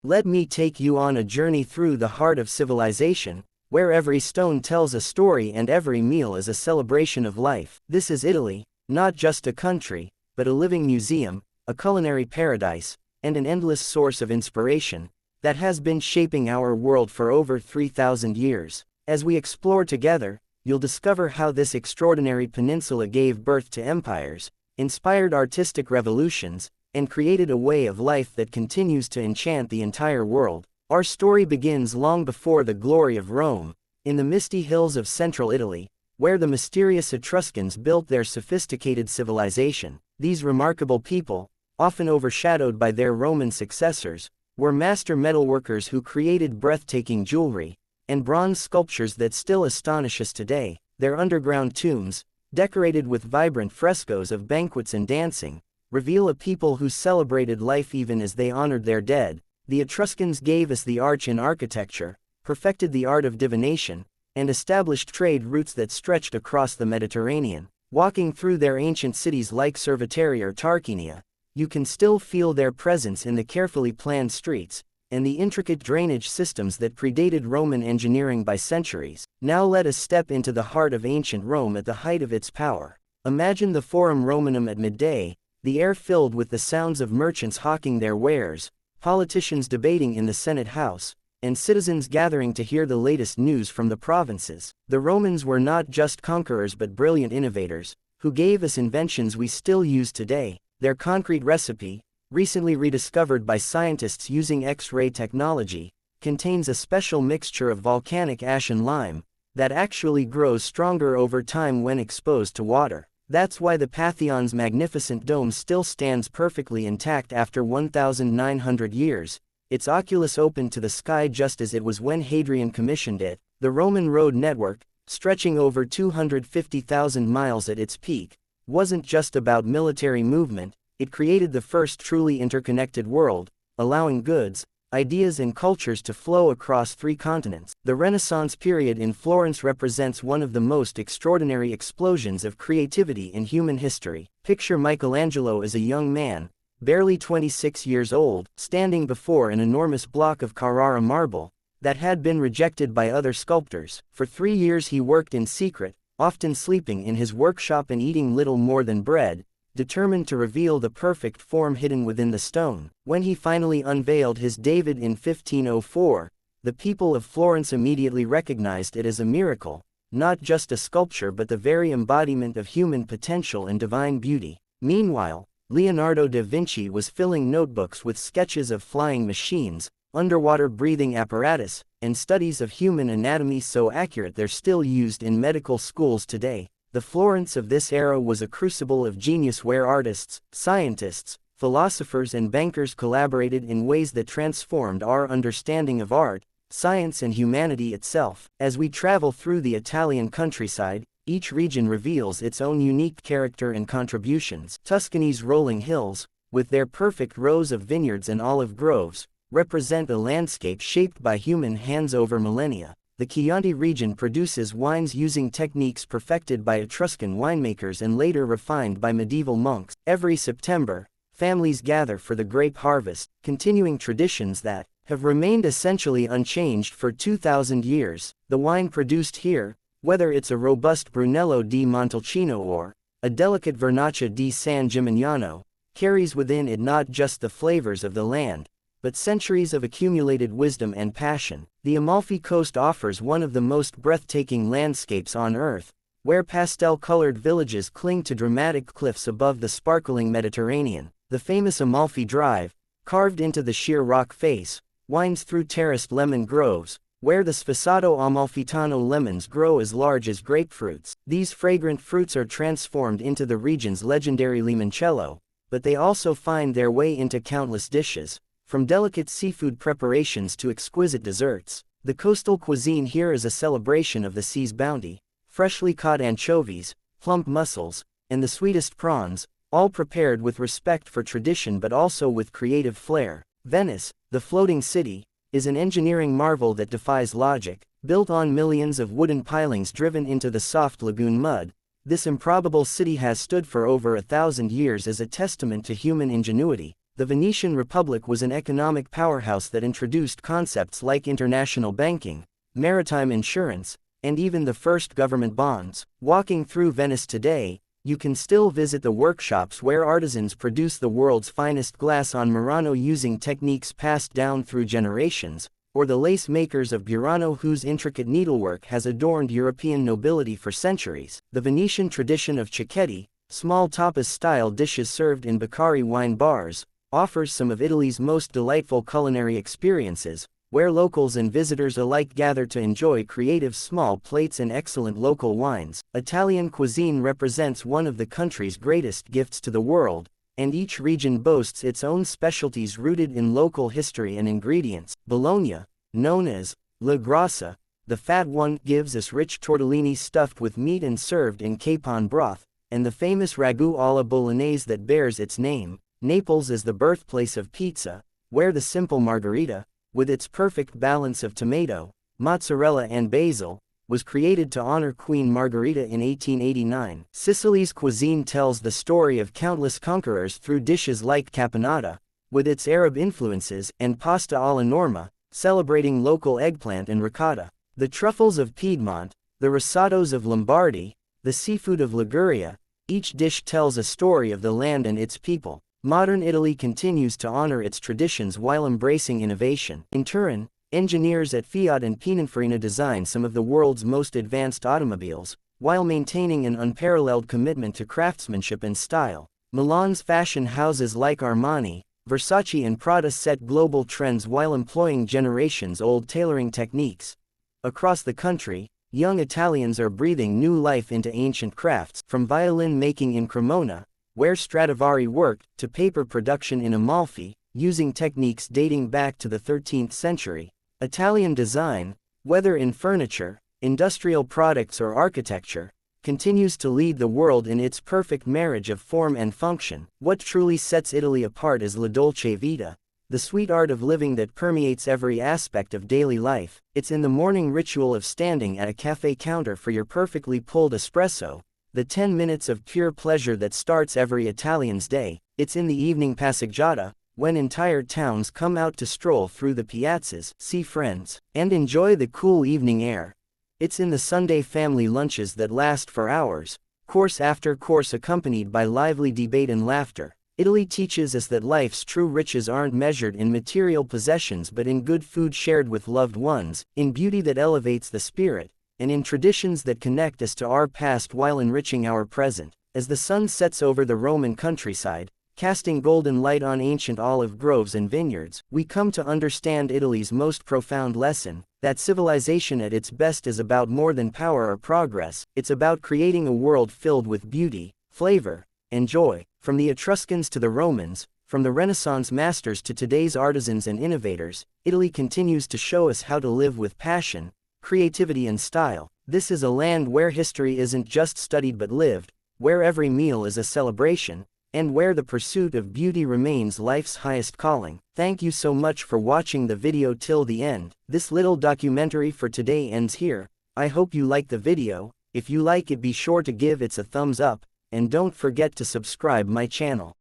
Let me take you on a journey through the heart of civilization, where every stone tells a story and every meal is a celebration of life. This is Italy, not just a country, but a living museum, a culinary paradise, and an endless source of inspiration that has been shaping our world for over 3,000 years. As we explore together, you'll discover how this extraordinary peninsula gave birth to empires, inspired artistic revolutions, and created a way of life that continues to enchant the entire world. Our story begins long before the glory of Rome, in the misty hills of central Italy, where the mysterious Etruscans built their sophisticated civilization. These remarkable people, often overshadowed by their Roman successors, were master metalworkers who created breathtaking jewelry and bronze sculptures that still astonish us today. Their underground tombs, decorated with vibrant frescoes of banquets and dancing, reveal a people who celebrated life even as they honored their dead. The Etruscans gave us the arch in architecture, perfected the art of divination, and established trade routes that stretched across the Mediterranean. Walking through their ancient cities like Cerveteri or Tarquinia, you can still feel their presence in the carefully planned streets and the intricate drainage systems that predated Roman engineering by centuries. Now let us step into the heart of ancient Rome at the height of its power. Imagine the Forum Romanum at midday, the air filled with the sounds of merchants hawking their wares, politicians debating in the Senate House, and citizens gathering to hear the latest news from the provinces. The Romans were not just conquerors but brilliant innovators, who gave us inventions we still use today. Their concrete recipe, recently rediscovered by scientists using X-ray technology, contains a special mixture of volcanic ash and lime that actually grows stronger over time when exposed to water. That's why the Pantheon's magnificent dome still stands perfectly intact after 1,900 years, its oculus open to the sky just as it was when Hadrian commissioned it. The Roman road network, stretching over 250,000 miles at its peak, wasn't just about military movement. It created the first truly interconnected world, allowing goods, ideas and cultures to flow across 3 continents. The Renaissance period in Florence represents one of the most extraordinary explosions of creativity in human history. Picture Michelangelo as a young man, barely 26 years old, standing before an enormous block of Carrara marble that had been rejected by other sculptors. For 3 years he worked in secret, often sleeping in his workshop and eating little more than bread, determined to reveal the perfect form hidden within the stone. When he finally unveiled his David in 1504, the people of Florence immediately recognized it as a miracle, not just a sculpture but the very embodiment of human potential and divine beauty. Meanwhile, Leonardo da Vinci was filling notebooks with sketches of flying machines, underwater breathing apparatus, and studies of human anatomy so accurate they're still used in medical schools today. The Florence of this era was a crucible of genius where artists, scientists, philosophers and bankers collaborated in ways that transformed our understanding of art, science and humanity itself. As we travel through the Italian countryside, each region reveals its own unique character and contributions. Tuscany's rolling hills, with their perfect rows of vineyards and olive groves, represent a landscape shaped by human hands over millennia. The Chianti region produces wines using techniques perfected by Etruscan winemakers and later refined by medieval monks. Every September, families gather for the grape harvest, continuing traditions that have remained essentially unchanged for 2,000 years. The wine produced here, whether it's a robust Brunello di Montalcino or a delicate Vernaccia di San Gimignano, carries within it not just the flavors of the land, but centuries of accumulated wisdom and passion. The Amalfi Coast offers one of the most breathtaking landscapes on Earth, where pastel-colored villages cling to dramatic cliffs above the sparkling Mediterranean. The famous Amalfi Drive, carved into the sheer rock face, winds through terraced lemon groves, where the Sfosato Amalfitano lemons grow as large as grapefruits. These fragrant fruits are transformed into the region's legendary limoncello, but they also find their way into countless dishes, from delicate seafood preparations to exquisite desserts. The coastal cuisine here is a celebration of the sea's bounty. Freshly caught anchovies, plump mussels, and the sweetest prawns, all prepared with respect for tradition but also with creative flair. Venice, the floating city, is an engineering marvel that defies logic. Built on millions of wooden pilings driven into the soft lagoon mud, this improbable city has stood for over 1,000 years as a testament to human ingenuity. The Venetian Republic was an economic powerhouse that introduced concepts like international banking, maritime insurance, and even the first government bonds. Walking through Venice today, you can still visit the workshops where artisans produce the world's finest glass on Murano using techniques passed down through generations, or the lace makers of Burano whose intricate needlework has adorned European nobility for centuries. The Venetian tradition of cicchetti, small tapas-style dishes served in Bacari wine bars, offers some of Italy's most delightful culinary experiences, where locals and visitors alike gather to enjoy creative small plates and excellent local wines. Italian cuisine represents one of the country's greatest gifts to the world, and each region boasts its own specialties rooted in local history and ingredients. Bologna, known as La Grassa, the fat one, gives us rich tortellini stuffed with meat and served in capon broth, and the famous ragu alla bolognese that bears its name. Naples is the birthplace of pizza, where the simple margherita, with its perfect balance of tomato, mozzarella and basil, was created to honor Queen Margherita in 1889. Sicily's cuisine tells the story of countless conquerors through dishes like caponata, with its Arab influences, and pasta alla norma, celebrating local eggplant and ricotta. The truffles of Piedmont, the risottos of Lombardy, the seafood of Liguria, each dish tells a story of the land and its people. Modern Italy continues to honor its traditions while embracing innovation. In Turin, engineers at Fiat and Pininfarina design some of the world's most advanced automobiles, while maintaining an unparalleled commitment to craftsmanship and style. Milan's fashion houses like Armani, Versace and Prada set global trends while employing generations-old tailoring techniques. Across the country, young Italians are breathing new life into ancient crafts, from violin making in Cremona, where Stradivari worked, to paper production in Amalfi, using techniques dating back to the 13th century. Italian design, whether in furniture, industrial products or architecture, continues to lead the world in its perfect marriage of form and function. What truly sets Italy apart is la dolce vita, the sweet art of living that permeates every aspect of daily life. It's in the morning ritual of standing at a cafe counter for your perfectly pulled espresso, the 10 minutes of pure pleasure that starts every Italian's day. It's in the evening passeggiata, when entire towns come out to stroll through the piazzas, see friends, and enjoy the cool evening air. It's in the Sunday family lunches that last for hours, course after course accompanied by lively debate and laughter. Italy teaches us that life's true riches aren't measured in material possessions but in good food shared with loved ones, in beauty that elevates the spirit, and in traditions that connect us to our past while enriching our present. As the sun sets over the Roman countryside, casting golden light on ancient olive groves and vineyards, we come to understand Italy's most profound lesson, that civilization at its best is about more than power or progress. It's about creating a world filled with beauty, flavor, and joy. From the Etruscans to the Romans, from the Renaissance masters to today's artisans and innovators, Italy continues to show us how to live with passion, creativity and style. This is a land where history isn't just studied but lived, where every meal is a celebration, and where the pursuit of beauty remains life's highest calling. Thank you so much for watching the video till the end. This little documentary for today ends here. I hope you like the video. If you like it, be sure to give it a thumbs up, and don't forget to subscribe my channel.